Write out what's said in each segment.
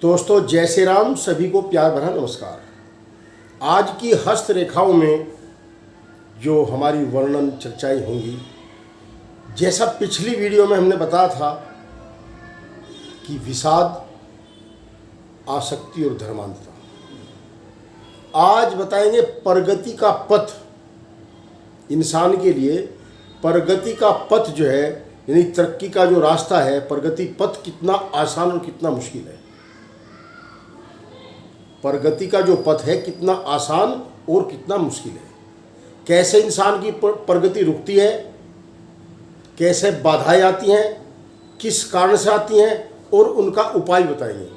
दोस्तों जय श्री राम, सभी को प्यार भरा नमस्कार। आज की हस्तरेखाओं में जो हमारी वर्णन चर्चाएं होंगी, जैसा पिछली वीडियो में हमने बताया था कि विषाद, आसक्ति और धर्मांधता, आज बताएंगे प्रगति का पथ। इंसान के लिए प्रगति का पथ जो है, यानी तरक्की का जो रास्ता है, प्रगति पथ कितना आसान और कितना मुश्किल है। प्रगति का जो पथ है कितना आसान और कितना मुश्किल है। कैसे इंसान की प्रगति रुकती है, कैसे बाधाएं आती हैं, किस कारण से आती हैं और उनका उपाय बताएंगे।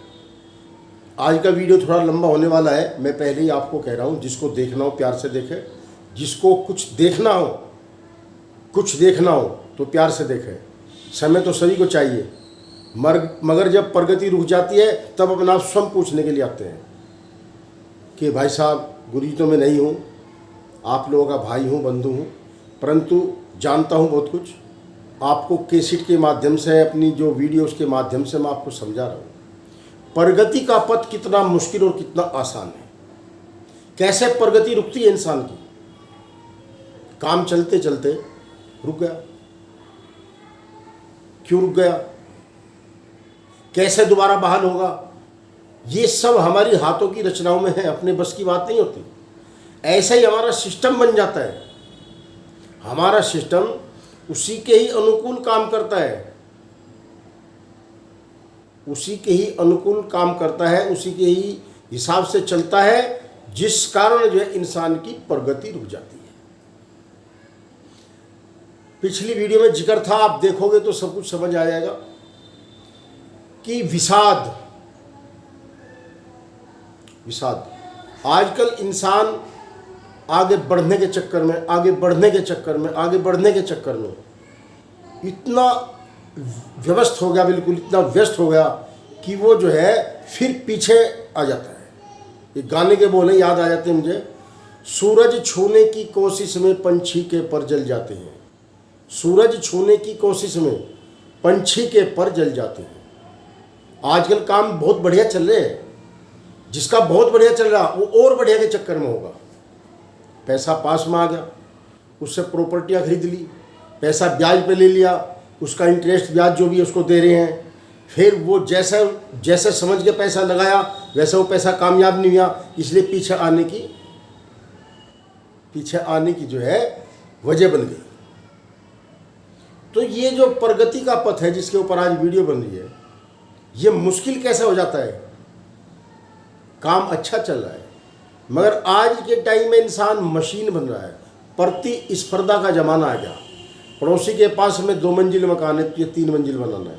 आज का वीडियो थोड़ा लंबा होने वाला है। मैं पहले ही आपको कह रहा हूँ, जिसको देखना हो प्यार से देखे, जिसको कुछ देखना हो तो प्यार से देखें। समय तो सभी को चाहिए, मगर जब प्रगति रुक जाती है तब अपना आप स्वयं पूछने के लिए आते हैं कि भाई साहब, गुरु तो मैं नहीं हूँ, आप लोगों का भाई हूँ, बंधु हूँ, परंतु जानता हूँ बहुत कुछ। आपको कैसेट के माध्यम से, अपनी जो वीडियोस के माध्यम से मैं आपको समझा रहा हूँ प्रगति का पथ कितना मुश्किल और कितना आसान है। कैसे प्रगति रुकती है इंसान की, काम चलते चलते रुक गया, क्यों रुक गया, कैसे दोबारा बहाल होगा, ये सब हमारी हाथों की रचनाओं में है, अपने बस की बात नहीं होती। ऐसा ही हमारा सिस्टम बन जाता है। हमारा सिस्टम उसी के ही अनुकूल काम करता है, उसी के ही अनुकूल काम करता है, उसी के ही हिसाब से चलता है, जिस कारण जो है इंसान की प्रगति रुक जाती है। पिछली वीडियो में जिक्र था, आप देखोगे तो सब कुछ समझ आ जाएगा कि विषाद आजकल इंसान आगे बढ़ने के चक्कर में इतना व्यस्त हो गया, बिल्कुल इतना व्यस्त हो गया कि वो जो है फिर पीछे आ जाता है। ये गाने के बोले याद आ जाते हैं मुझे। सूरज छूने की कोशिश में पंछी के पर जल जाते हैं, सूरज छूने की कोशिश में पंछी के पर जल जाते हैं। आजकल काम बहुत बढ़िया चल रहे हैं, जिसका बहुत बढ़िया चल रहा वो और बढ़िया के चक्कर में होगा। पैसा पास में आ गया, उससे प्रॉपर्टियां खरीद ली, पैसा ब्याज पे ले लिया, उसका इंटरेस्ट ब्याज जो भी है उसको दे रहे हैं। फिर वो जैसे समझ के पैसा लगाया वैसे वो पैसा कामयाब नहीं हुआ, इसलिए पीछे आने की जो है वजह बन गई। तो ये जो प्रगति का पथ है जिसके ऊपर आज वीडियो बन रही है, ये मुश्किल कैसे हो जाता है। काम अच्छा चल रहा है, मगर आज के टाइम में इंसान मशीन बन रहा है। प्रतिस्पर्धा का जमाना आ गया। पड़ोसी के पास में 2 मंजिल मकान है तो ये 3 मंजिल बनाना है,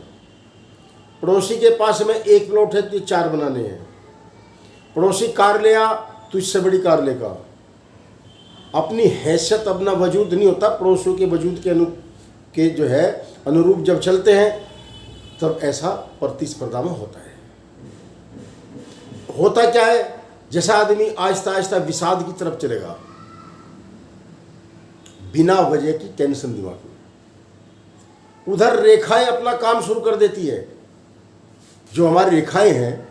पड़ोसी के पास में 1 प्लॉट है तो ये 4 बनाने हैं, पड़ोसी कार ले आ तो इससे बड़ी कार लेगा। अपनी हैसियत, अपना वजूद नहीं होता, पड़ोसियों के वजूद के जो है अनुरूप जब चलते हैं तब ऐसा प्रतिस्पर्धा में होता है। होता क्या है, जैसा आदमी आहिस्ता आहिस्ता विषाद की तरफ चलेगा, बिना वजह की टेंशन दिमाग में, उधर रेखाएं अपना काम शुरू कर देती है। जो हमारी रेखाएं हैं,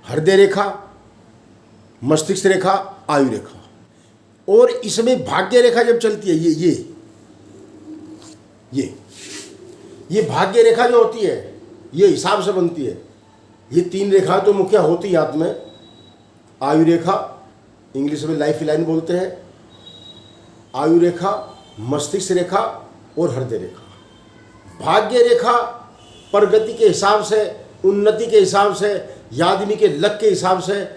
हृदय रेखा, मस्तिष्क रेखा, आयु रेखा, और इसमें भाग्य रेखा जब चलती है, ये भाग्य रेखा जो होती है, ये हिसाब से बनती है। ये 3 रेखाएं तो मुख्य होती है हाथ में। आयु रेखा, इंग्लिश में लाइफ लाइन बोलते हैं, आयु रेखा, मस्तिष्क रेखा और हृदय रेखा। भाग्य रेखा प्रगति के हिसाब से, उन्नति के हिसाब से, या आदमी के लक के हिसाब से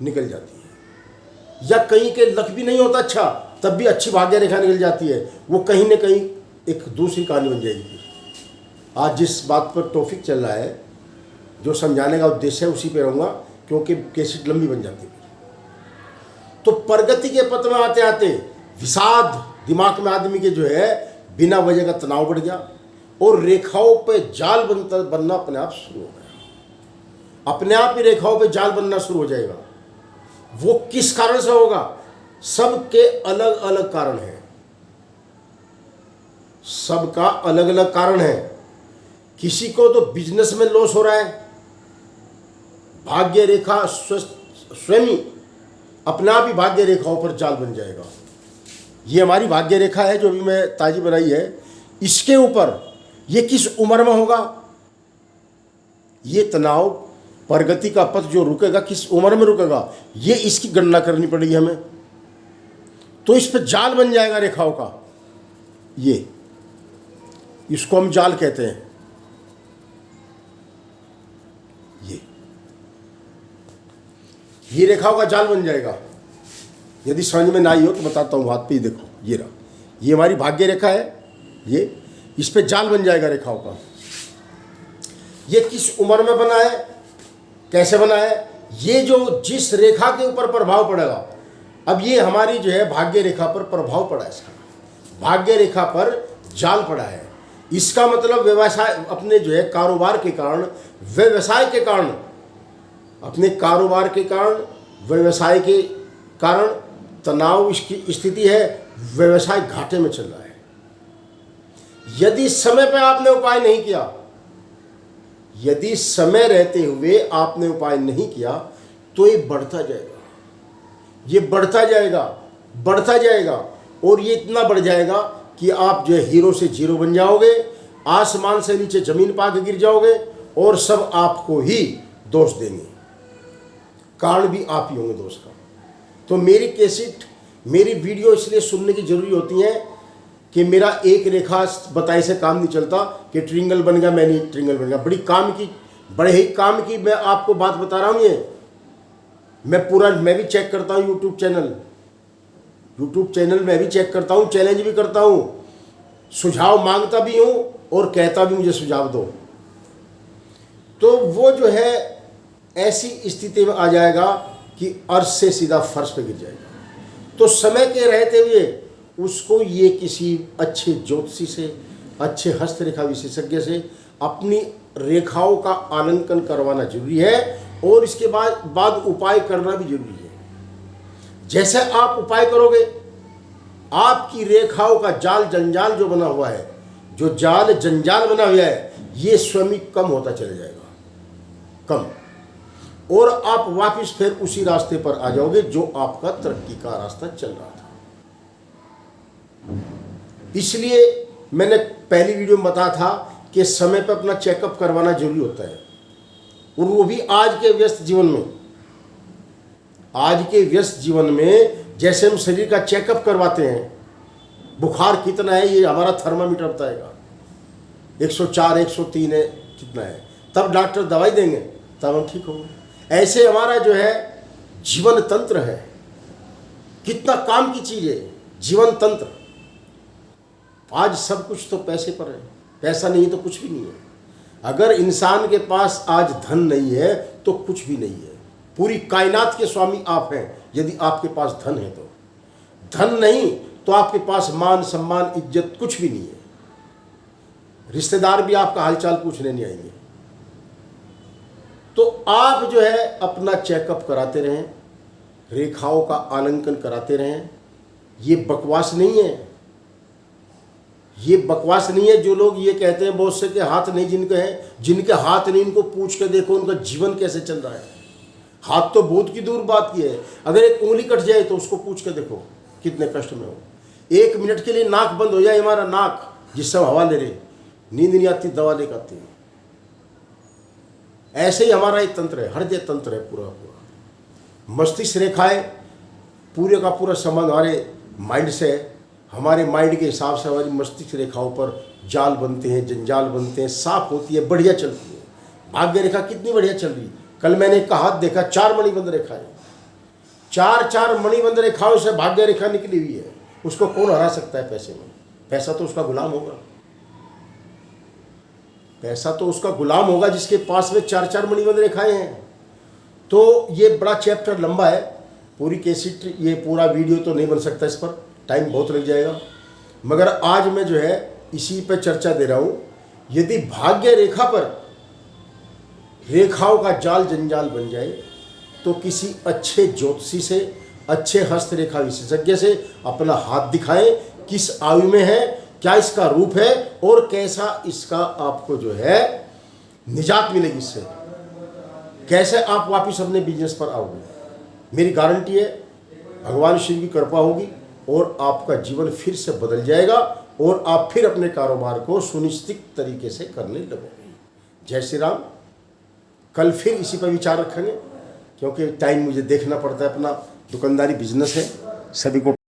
निकल जाती है। या कहीं के लक भी नहीं होता अच्छा, तब भी अच्छी भाग्य रेखा निकल जाती है, वो कहीं ना कहीं एक दूसरी कहानी बन जाएगी। आज जिस बात पर टॉपिक चल रहा है, जो समझाने का उद्देश्य है, उसी पे रहूँगा, क्योंकि कैसेट लंबी बन जाती है। तो प्रगति के पथ में आते आते विषाद दिमाग में आदमी के जो है बिना वजह का तनाव बढ़ गया और रेखाओं पे जाल बनना अपने आप शुरू हो गया। अपने आप ही रेखाओं पे जाल बनना शुरू हो जाएगा। वो किस कारण से होगा, सबके अलग अलग कारण हैं, सबका अलग अलग कारण है। किसी को तो बिजनेस में लॉस हो रहा है, भाग्य रेखा स्वयं ही अपने आप ही भाग्य रेखाओं पर जाल बन जाएगा। ये हमारी भाग्य रेखा है जो अभी मैं ताजी बनाई है, इसके ऊपर ये किस उम्र में होगा, ये तनाव प्रगति का पथ जो रुकेगा किस उम्र में रुकेगा, ये इसकी गणना करनी पड़ेगी हमें। तो इस पर जाल बन जाएगा रेखाओं का, ये इसको हम जाल कहते हैं। ये रेखाओं का जाल बन जाएगा। यदि समझ में ना आई हो तो बताता हूँ, हाथ पे ही देखो, ये रहा, ये हमारी भाग्य रेखा है, ये इस पे जाल बन जाएगा रेखाओं का। ये किस उम्र में बना है, कैसे बना है, ये जो जिस रेखा के ऊपर प्रभाव पड़ेगा, अब ये हमारी जो है भाग्य रेखा पर प्रभाव पड़ा है, इसका भाग्य रेखा पर जाल पड़ा है। इसका मतलब व्यवसाय, अपने जो है कारोबार के कारण, व्यवसाय के कारण, अपने कारोबार के कारण, व्यवसाय के कारण तनाव इसकी स्थिति है, व्यवसाय घाटे में चल रहा है। यदि समय पर आपने उपाय नहीं किया, यदि समय रहते हुए आपने उपाय नहीं किया तो ये बढ़ता जाएगा, ये बढ़ता जाएगा, बढ़ता जाएगा, और ये इतना बढ़ जाएगा कि आप जो है हीरो से जीरो बन जाओगे, आसमान से नीचे जमीन पा के गिर जाओगे, और सब आपको ही दोष देंगे, कारण भी आप ही होंगे दोष का। तो मेरी कैसेट, मेरी वीडियो इसलिए सुनने की जरूरी होती है कि मेरा एक रेखा बताए से काम नहीं चलता कि ट्रिंगल बन गया, मैं नहीं ट्रिंगल बन गया। बड़े ही काम की मैं आपको बात बता रहा हूँ। ये मैं भी चेक करता हूँ यूट्यूब चैनल मैं भी चेक करता हूँ, चैलेंज भी करता हूँ, सुझाव मांगता भी हूँ और कहता भी मुझे सुझाव दो। तो वो जो है ऐसी स्थिति में आ जाएगा कि अर्श से सीधा फर्श पे गिर जाएगा। तो समय के रहते हुए उसको ये किसी अच्छे ज्योतिषी से, अच्छे हस्तरेखा विशेषज्ञ से अपनी रेखाओं का आलंकन करवाना जरूरी है, और इसके बाद उपाय करना भी जरूरी है। जैसे आप उपाय करोगे, आपकी रेखाओं का जाल जंजाल जो बना हुआ है, जो जाल जंजाल बना हुआ है, ये स्वयं कम होता चला जाएगा, कम, और आप वापस फिर उसी रास्ते पर आ जाओगे जो आपका तरक्की का रास्ता चल रहा था। इसलिए मैंने पहली वीडियो में बताया था कि समय पर अपना चेकअप करवाना जरूरी होता है, और वो भी आज के व्यस्त जीवन में। आज के व्यस्त जीवन में जैसे हम शरीर का चेकअप करवाते हैं, बुखार कितना है ये हमारा थर्मामीटर बताएगा, 104 103 है, कितना है, तब डॉक्टर दवाई देंगे, तब हम ठीक होंगे। ऐसे हमारा जो है जीवन तंत्र है, कितना काम की चीज़ है जीवन तंत्र। आज सब कुछ तो पैसे पर है, पैसा नहीं तो कुछ भी नहीं है। अगर इंसान के पास आज धन नहीं है तो कुछ भी नहीं है। पूरी कायनात के स्वामी आप हैं यदि आपके पास धन है तो। धन नहीं तो आपके पास मान सम्मान इज्जत कुछ भी नहीं है। रिश्तेदार भी आपका हालचाल पूछने नहीं आएंगे। तो आप जो है अपना चेकअप कराते रहें, रेखाओं का आलंकन कराते रहें। ये बकवास नहीं है, ये बकवास नहीं है। जो लोग ये कहते हैं बहुत से के हाथ नहीं जिनके हैं, जिनके हाथ नहीं उनको पूछ के देखो उनका जीवन कैसे चल रहा है। हाथ तो बहुत की दूर बात की है, अगर एक उंगली कट जाए तो उसको पूछ के देखो कितने कष्ट में हो। 1 मिनट के लिए नाक बंद हो जाए, हमारा नाक जिससे हवा ले रहे, नींद नहीं आती, दवा लेकर आती है। ऐसे ही हमारा एक तंत्र है, हृदय तंत्र है पूरा पूरा। मस्तिष्क रेखाएं पूरे का पूरा संबंध हमारे माइंड से है। हमारे माइंड के हिसाब से हमारी मस्तिष्क रेखाओं पर जाल बनते हैं, जंजाल बनते हैं, साफ होती है, बढ़िया चलती है। भाग्य रेखा कितनी बढ़िया चल रही। कल मैंने एक हाथ देखा, 4 मणिबंध रेखाएं, 4 मणिबंध रेखाओं से भाग्य रेखा निकली हुई है। उसको कौन हरा सकता है पैसे में? पैसा तो उसका गुलाम होगा, पैसा तो उसका गुलाम होगा जिसके पास में 4 मणिबंध रेखाएं हैं। तो ये बड़ा चैप्टर लंबा है, पूरी कैसेट, ये पूरा वीडियो तो नहीं बन सकता, इस पर टाइम बहुत लग जाएगा। मगर आज मैं जो है इसी पर चर्चा दे रहा हूँ। यदि भाग्य रेखा पर रेखाओं का जाल जंजाल बन जाए तो किसी अच्छे ज्योतिषी से, अच्छे हस्तरेखा विशेषज्ञ से अपना हाथ दिखाएं, किस आयु में है, क्या इसका रूप है और कैसा इसका आपको जो है निजात मिलेगी, इससे कैसे आप वापस अपने बिजनेस पर आओगे। मेरी गारंटी है भगवान शिव की कृपा होगी और आपका जीवन फिर से बदल जाएगा और आप फिर अपने कारोबार को सुनिश्चित तरीके से करने लगोगे। जय श्री राम। कल फिर इसी पर विचार रखेंगे, क्योंकि टाइम मुझे देखना पड़ता है, अपना दुकानदारी बिजनेस है, सभी को